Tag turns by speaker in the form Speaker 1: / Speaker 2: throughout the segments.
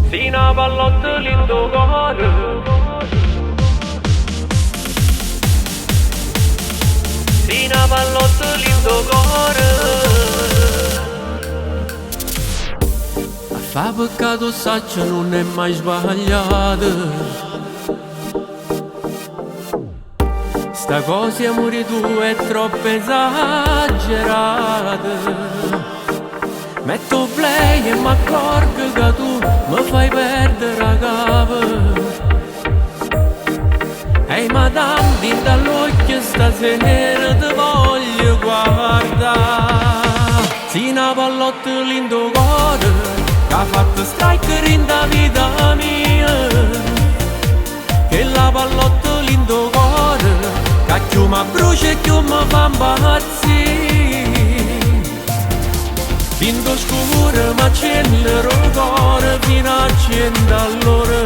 Speaker 1: Sina pallotta lindo cuore. Sina pallotta lindo cuore. A fa peccato saggio non è mai sbagliato. Sta cosa amore tu è troppo esagerata. Metto play e m'accorgo che tu mi fai perdere la cava. Ehi madame, din dall'occhio stasera ti voglio guardare. Sì, una pallotta lindo cuore che ha fatto striker in da vita mia. Che la pallotta lindo cuore che più mi brucia e più mi fa impazzire. Vinto scuro ma accendere il cuore fino a 100 all'ora.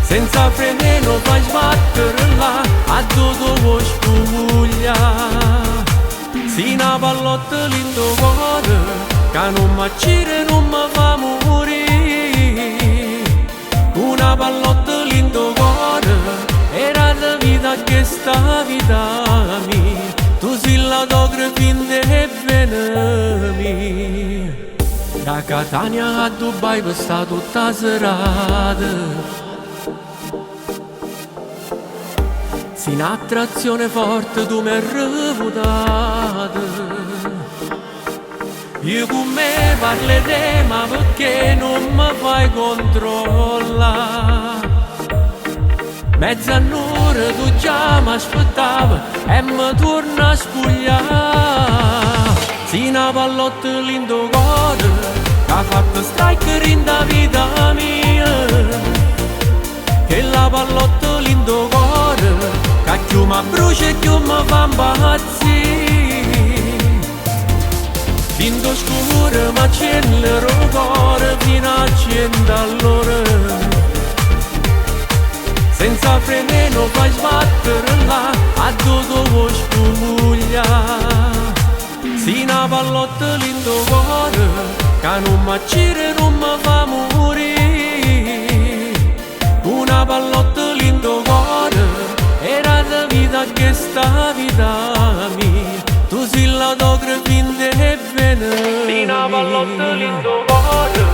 Speaker 1: Senza freno fai sbattere là a tutto lo spuglia. Sì, una pallotta lindo cuore che non mi accire non mi fa morire. Una pallotta lindo cuore era la vita che sta vita mia. Tu sei l'autografia e venami. Da Catania a Dubai per sta tutta serata. Sei un'attrazione forte, tu mi hai reputata. Io con me parleremo ma perché non mi fai controllare. Mezz'ora tu già mi aspettavi e mi torna a spogliare. Sì, una pallotta lindo cuore che ha fatto striker in da vita mia. Che la pallotta lindo cuore che più mi brucia e più mi fa impazzire. Vinto scuro ma accendere il cuore fino a 100 all'ora. Senza freno fai sbattere là a tutto lo spuglia. Sì, una pallotta lindo cuore che non mi accire non mi fa morire. Una pallotta lindo cuore era la vita che sta vita mia. Tu sei l'autografia e venami. Sì, una pallotta lindo cuore.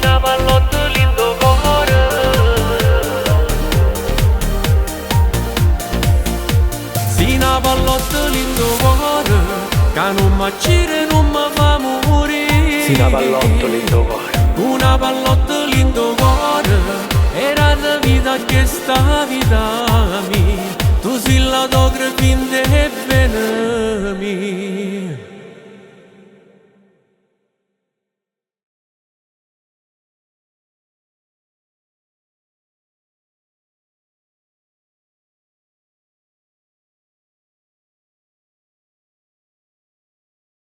Speaker 1: Una pallotta lindo cuore. Sì, una pallotta lindo cuore che non mi accire non mi fa morire.
Speaker 2: Sì, una pallotta lindo cuore.
Speaker 1: Una pallotta lindo cuore era la vita che sta vita mia. Tu sei l'autografia e venami.